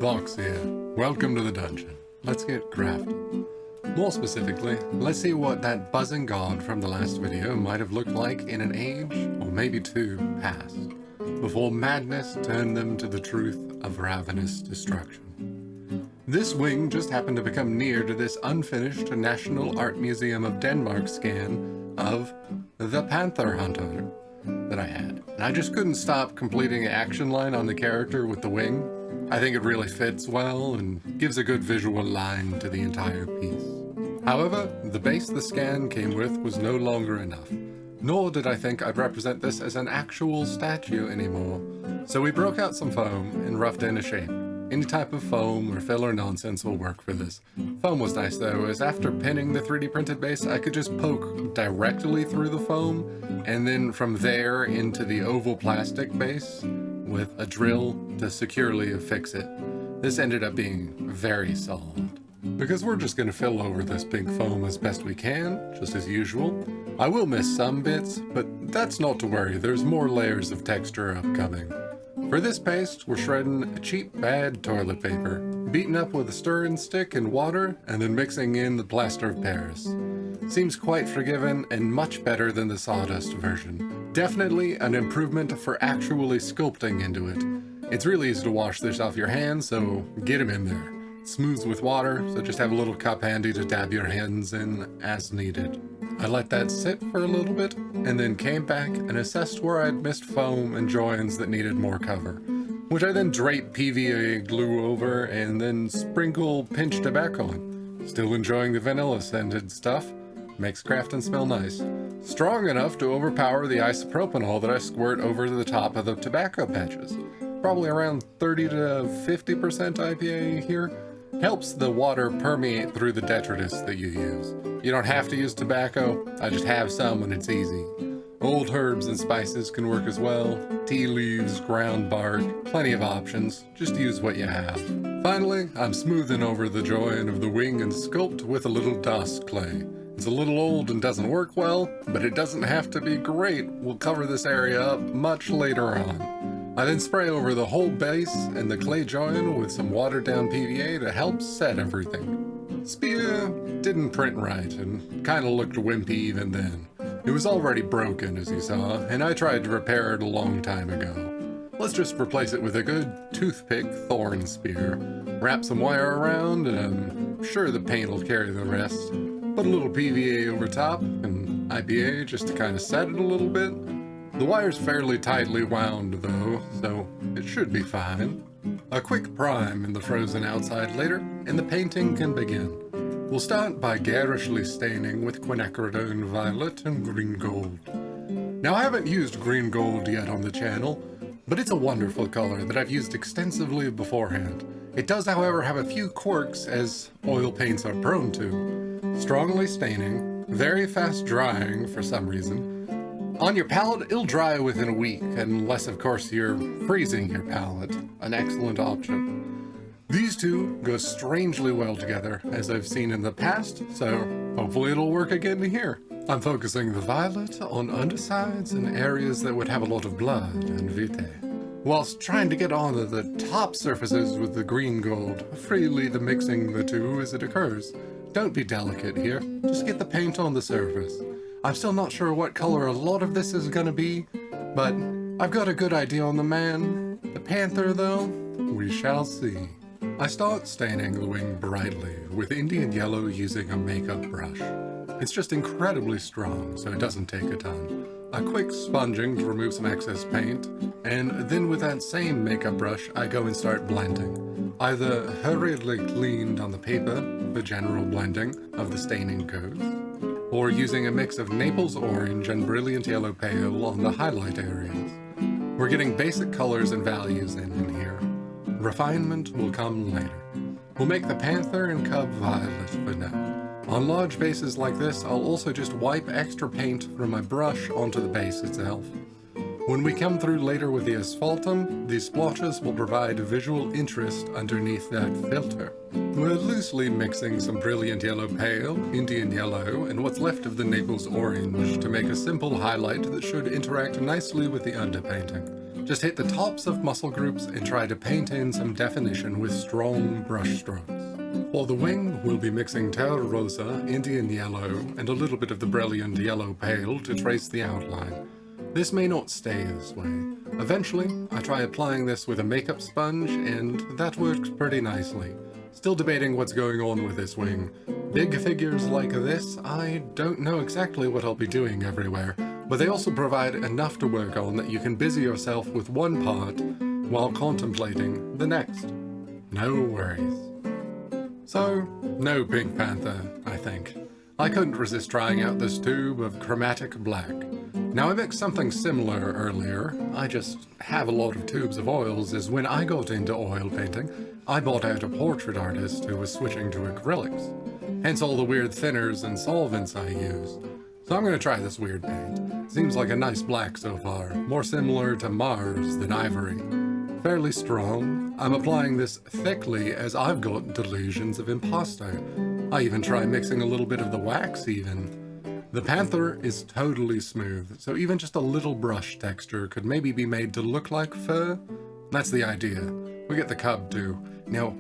Vox here. Welcome to the dungeon. Let's get crafted. More specifically, let's see what that buzzing god from the last video might have looked like in an age, or maybe two, past, before madness turned them to the truth of ravenous destruction. This wing just happened to become near to this unfinished National Art Museum of Denmark scan of the Panther Hunter that I had. And I just couldn't stop completing the action line on the character with the wing. I think it really fits well and gives a good visual line to the entire piece. However, the base the scan came with was no longer enough, nor did I think I'd represent this as an actual statue anymore. So we broke out some foam and roughed in a shape. Any type of foam or filler nonsense will work for this. Foam was nice though, as after pinning the 3D printed base, I could just poke directly through the foam, and then from there into the oval plastic base with a drill to securely affix it. This ended up being very solid. Because we're just going to fill over this big foam as best we can, just as usual. I will miss some bits, but that's not to worry, there's more layers of texture upcoming. For this paste, we're shredding cheap bad toilet paper, beaten up with a stirring stick and water, and then mixing in the plaster of Paris. Seems quite forgiving and much better than the sawdust version. Definitely an improvement for actually sculpting into it. It's really easy to wash this off your hands, so get them in there. Smooths with water, so just have a little cup handy to dab your hands in as needed. I let that sit for a little bit, and then came back and assessed where I'd missed foam and joins that needed more cover, which I then drape PVA glue over and then sprinkle pinch tobacco on. Still enjoying the vanilla scented stuff. Makes crafting smell nice. Strong enough to overpower the isopropanol that I squirt over the top of the tobacco patches. Probably around 30 to 50% IPA here. Helps the water permeate through the detritus that you use. You don't have to use tobacco, I just have some when it's easy. Old herbs and spices can work as well. Tea leaves, ground bark, plenty of options. Just use what you have. Finally, I'm smoothing over the join of the wing and sculpt with a little DOS clay. It's a little old and doesn't work well, but it doesn't have to be great. We'll cover this area up much later on. I then spray over the whole base and the clay join with some watered down PVA to help set everything. Spear didn't print right and kinda looked wimpy even then. It was already broken as you saw, and I tried to repair it a long time ago. Let's just replace it with a good toothpick thorn spear. Wrap some wire around and I'm sure the paint will carry the rest. Put a little PVA over top and IPA just to kinda set it a little bit. The wire's fairly tightly wound though, so it should be fine. A quick prime in the frozen outside later, and the painting can begin. We'll start by garishly staining with quinacridone violet and green gold. Now I haven't used green gold yet on the channel, but it's a wonderful color that I've used extensively beforehand. It does however have a few quirks as oil paints are prone to. Strongly staining, very fast drying for some reason. On your palette, it'll dry within a week, unless of course you're freezing your palette, an excellent option. These two go strangely well together, as I've seen in the past, so hopefully it'll work again here. I'm focusing the violet on undersides and areas that would have a lot of blood and vitae, whilst trying to get onto the top surfaces with the green gold, freely mixing the two as it occurs. Don't be delicate here, just get the paint on the surface. I'm still not sure what color a lot of this is gonna be, but I've got a good idea on the man. The panther though, we shall see. I start staining the wing brightly with Indian yellow using a makeup brush. It's just incredibly strong, so it doesn't take a ton. A quick sponging to remove some excess paint, and then with that same makeup brush I go and start blending. Either hurriedly cleaned on the paper, the general blending of the staining codes, or using a mix of Naples orange and brilliant yellow pale on the highlight areas. We're getting basic colors and values in here. Refinement will come later. We'll make the panther and cub violet for now. On large bases like this, I'll also just wipe extra paint from my brush onto the base itself. When we come through later with the asphaltum, these splotches will provide visual interest underneath that filter. We're loosely mixing some brilliant yellow pale, Indian yellow, and what's left of the Naples orange to make a simple highlight that should interact nicely with the underpainting. Just hit the tops of muscle groups and try to paint in some definition with strong brush strokes. For the wing, we'll be mixing Terra Rosa, Indian Yellow, and a little bit of the Brilliant Yellow Pale to trace the outline. This may not stay this way. Eventually, I try applying this with a makeup sponge, and that works pretty nicely. Still debating what's going on with this wing. Big figures like this, I don't know exactly what I'll be doing everywhere, but they also provide enough to work on that you can busy yourself with one part while contemplating the next. No worries. So, no Pink Panther, I think. I couldn't resist trying out this tube of chromatic black. Now I mixed something similar earlier, I just have a lot of tubes of oils, as when I got into oil painting, I bought out a portrait artist who was switching to acrylics. Hence all the weird thinners and solvents I use. So I'm going to try this weird paint. Seems like a nice black so far, more similar to Mars than ivory. Fairly strong. I'm applying this thickly as I've got delusions of impasto. I even try mixing a little bit of the wax even. The panther is totally smooth, so even just a little brush texture could maybe be made to look like fur. That's the idea. We get the cub too. Now,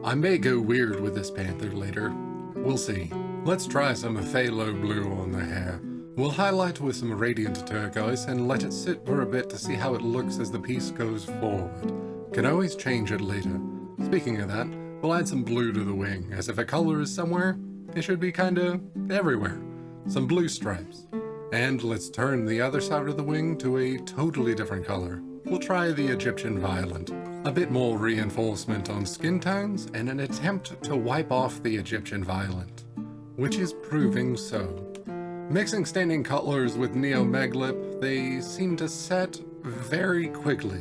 I may go weird with this panther later. We'll see. Let's try some phthalo blue on the hair. We'll highlight with some radiant turquoise and let it sit for a bit to see how it looks as the piece goes forward. Can always change it later. Speaking of that, we'll add some blue to the wing, as if a color is somewhere, it should be kinda everywhere. Some blue stripes. And let's turn the other side of the wing to a totally different color. We'll try the Egyptian violet. A bit more reinforcement on skin tones and an attempt to wipe off the Egyptian violet, which is proving so. Mixing standing colors with Neomeglip, they seem to set very quickly.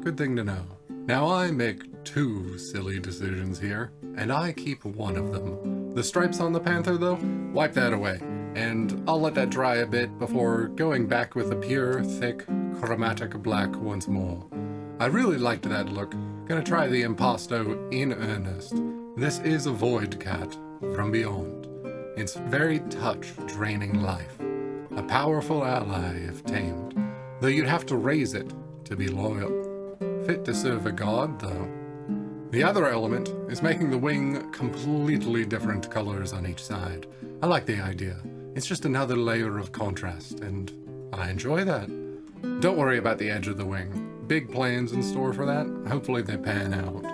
Good thing to know. Now I make two silly decisions here, and I keep one of them. The stripes on the panther though, wipe that away, and I'll let that dry a bit before going back with the pure, thick, chromatic black once more. I really liked that look. Gonna try the impasto in earnest. This is a void cat from beyond. Its very touch draining life. A powerful ally if tamed, though you'd have to raise it to be loyal. Fit to serve a god, though. The other element is making the wing completely different colors on each side. I like the idea. It's just another layer of contrast, and I enjoy that. Don't worry about the edge of the wing. Big plans in store for that. Hopefully they pan out.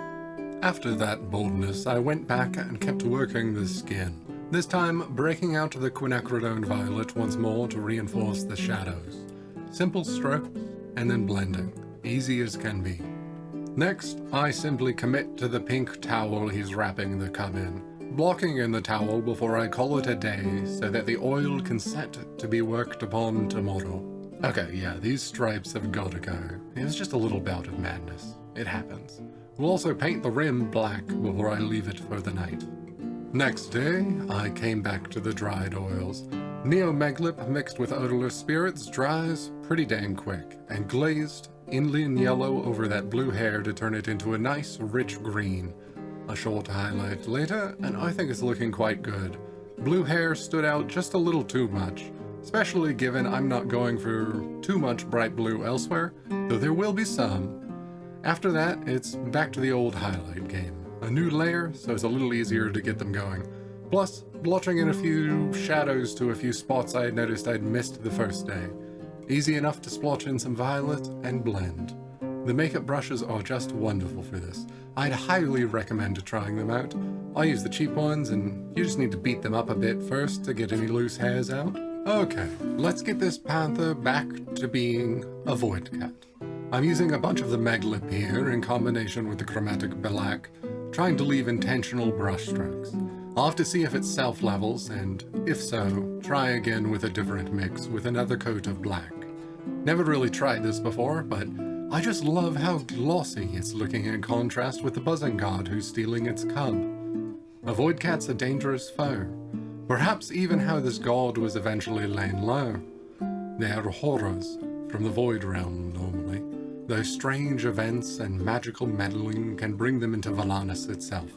After that boldness, I went back and kept working the skin. This time, breaking out the quinacridone violet once more to reinforce the shadows. Simple strokes, and then blending. Easy as can be. Next, I simply commit to the pink towel he's wrapping the cub in, blocking in the towel before I call it a day so that the oil can set to be worked upon tomorrow. Okay, yeah, these stripes have gotta go. It was just a little bout of madness. It happens. We'll also paint the rim black before I leave it for the night. Next day, I came back to the dried oils. Neomeglip mixed with odorless spirits dries pretty dang quick, and glazed Indian yellow over that blue hair to turn it into a nice, rich green. A short highlight later, and I think it's looking quite good. Blue hair stood out just a little too much, especially given I'm not going for too much bright blue elsewhere, though there will be some. After that, it's back to the old highlight game. A new layer, so it's a little easier to get them going. Plus, blotching in a few shadows to a few spots I had noticed I'd missed the first day. Easy enough to splotch in some violet and blend. The makeup brushes are just wonderful for this. I'd highly recommend trying them out. I use the cheap ones, and you just need to beat them up a bit first to get any loose hairs out. Okay, let's get this panther back to being a void cat. I'm using a bunch of the Meglip here in combination with the chromatic black, trying to leave intentional brush strokes. I'll have to see if it self-levels, and if so, try again with a different mix with another coat of black. Never really tried this before, but I just love how glossy it's looking in contrast with the buzzing god who's stealing its cub. A void cat's a dangerous foe. Perhaps even how this god was eventually laid low. They are horrors from the void realm normally, though strange events and magical meddling can bring them into Valanis itself.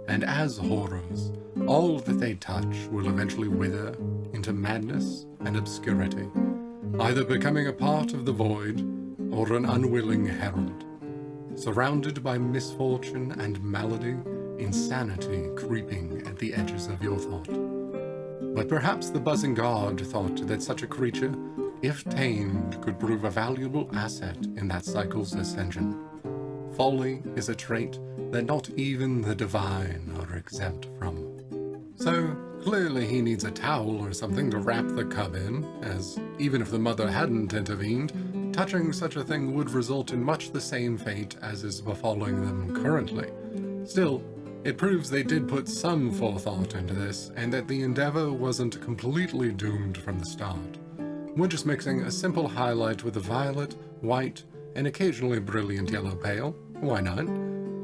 And as horrors, all that they touch will eventually wither into madness and obscurity, either becoming a part of the void or an unwilling herald. Surrounded by misfortune and malady, insanity creeping at the edges of your thought. But perhaps the buzzing god thought that such a creature, if tamed, could prove a valuable asset in that cycle's ascension. Folly is a trait that not even the divine are exempt from. So, clearly he needs a towel or something to wrap the cub in, as even if the mother hadn't intervened, touching such a thing would result in much the same fate as is befalling them currently. Still, it proves they did put some forethought into this, and that the endeavor wasn't completely doomed from the start. We're just mixing a simple highlight with a violet, white, and occasionally brilliant yellow pale. Why not?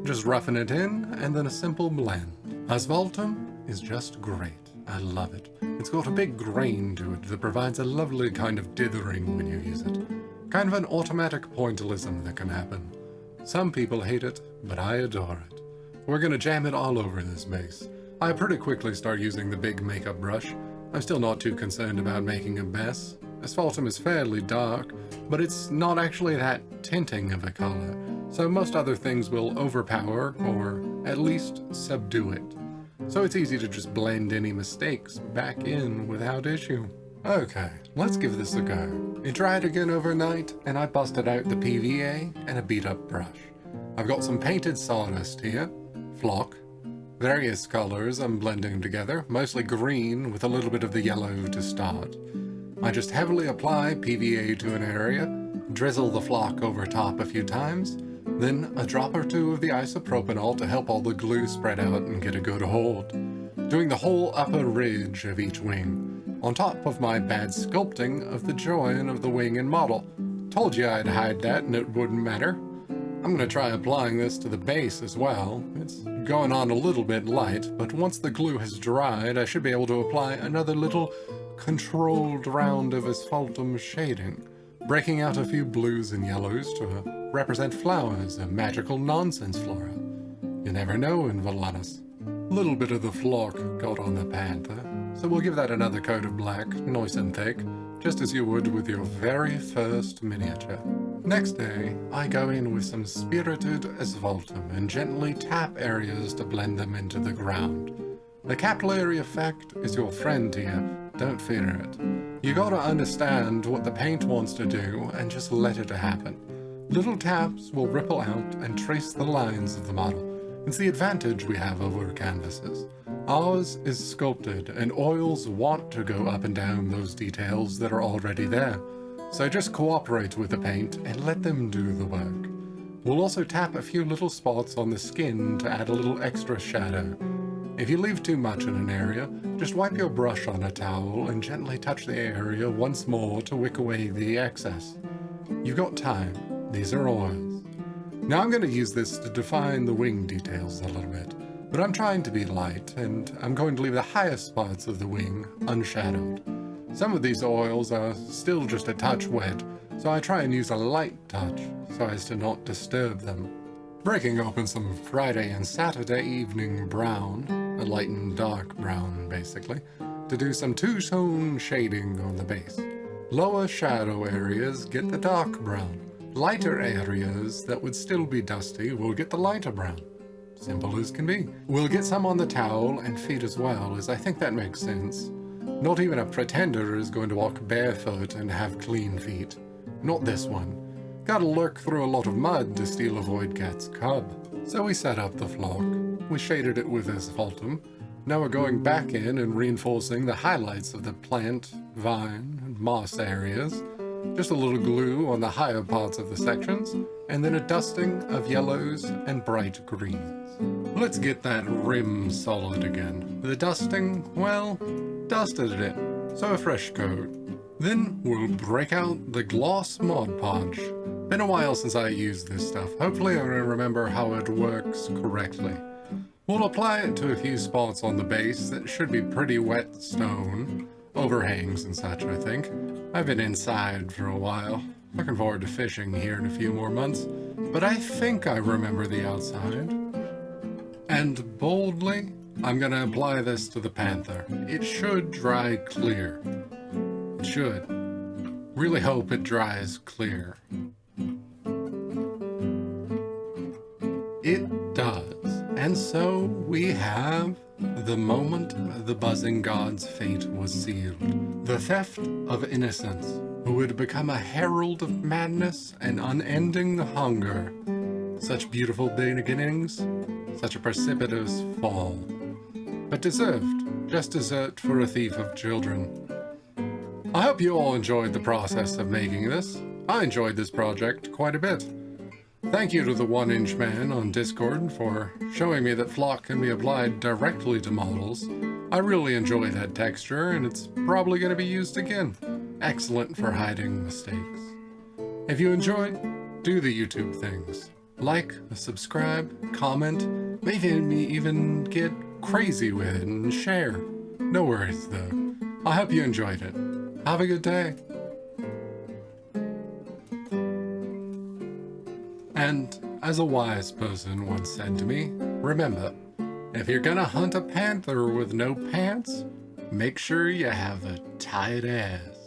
Just roughing it in, and then a simple blend. Asphaltum is just great. I love it. It's got a big grain to it that provides a lovely kind of dithering when you use it. Kind of an automatic pointillism that can happen. Some people hate it, but I adore it. We're gonna jam it all over this base. I pretty quickly start using the big makeup brush. I'm still not too concerned about making a mess. Asphaltum is fairly dark, but it's not actually that tinting of a color, so most other things will overpower, or at least subdue it. So it's easy to just blend any mistakes back in without issue. Okay, let's give this a go. It dried again overnight, and I busted out the PVA and a beat-up brush. I've got some painted sawdust here, flock, various colors I'm blending together, mostly green with a little bit of the yellow to start. I just heavily apply PVA to an area, drizzle the flock over top a few times, then a drop or two of the isopropanol to help all the glue spread out and get a good hold. Doing the whole upper ridge of each wing, on top of my bad sculpting of the join of the wing and model. Told you I'd hide that and it wouldn't matter. I'm gonna try applying this to the base as well. It's going on a little bit light, but once the glue has dried, I should be able to apply another little controlled round of asphaltum shading, breaking out a few blues and yellows to represent flowers and magical nonsense flora. You never know in Valanis. A little bit of the flock got on the panther, so we'll give that another coat of black, nice and thick, just as you would with your very first miniature. Next day, I go in with some spirited asphaltum and gently tap areas to blend them into the ground. The capillary effect is your friend here, don't fear it. You gotta understand what the paint wants to do and just let it happen. Little taps will ripple out and trace the lines of the model. It's the advantage we have over canvases. Ours is sculpted, and oils want to go up and down those details that are already there. So just cooperate with the paint and let them do the work. We'll also tap a few little spots on the skin to add a little extra shadow. If you leave too much in an area, just wipe your brush on a towel and gently touch the area once more to wick away the excess. You've got time. These are oils. Now I'm going to use this to define the wing details a little bit, but I'm trying to be light, and I'm going to leave the highest parts of the wing unshadowed. Some of these oils are still just a touch wet, so I try and use a light touch so as to not disturb them. Breaking open some Friday and Saturday evening brown, a light and dark brown basically, to do some two-tone shading on the base. Lower shadow areas get the dark brown. Lighter areas that would still be dusty will get the lighter brown. Simple as can be. We'll get some on the towel and feet as well, as I think that makes sense. Not even a pretender is going to walk barefoot and have clean feet. Not this one. Gotta lurk through a lot of mud to steal a void cat's cub. So we set up the flock. We shaded it with asphaltum. Now we're going back in and reinforcing the highlights of the plant, vine, and moss areas. Just a little glue on the higher parts of the sections, and then a dusting of yellows and bright greens. Let's get that rim solid again. The dusting, well, dusted it, so a fresh coat. Then we'll break out the gloss Mod Podge. Been a while since I used this stuff. Hopefully I remember how it works correctly. We'll apply it to a few spots on the base that should be pretty wet stone. Overhangs and such, I think. I've been inside for a while. Looking forward to fishing here in a few more months. But I think I remember the outside. And boldly, I'm gonna apply this to the panther. It should dry clear. It should. Really hope it dries clear. And so we have the moment the buzzing god's fate was sealed. The theft of innocence, who would become a herald of madness and unending hunger. Such beautiful beginnings, such a precipitous fall. But deserved, just dessert for a thief of children. I hope you all enjoyed the process of making this. I enjoyed this project quite a bit. Thank you to the 1-inch man on Discord for showing me that flock can be applied directly to models. I really enjoy that texture, and it's probably going to be used again. Excellent for hiding mistakes. If you enjoyed, do the YouTube things. Like, subscribe, comment, maybe even get crazy with it and share. No worries though. I hope you enjoyed it. Have a good day. And as a wise person once said to me, remember, if you're gonna hunt a panther with no pants, make sure you have a tight ass.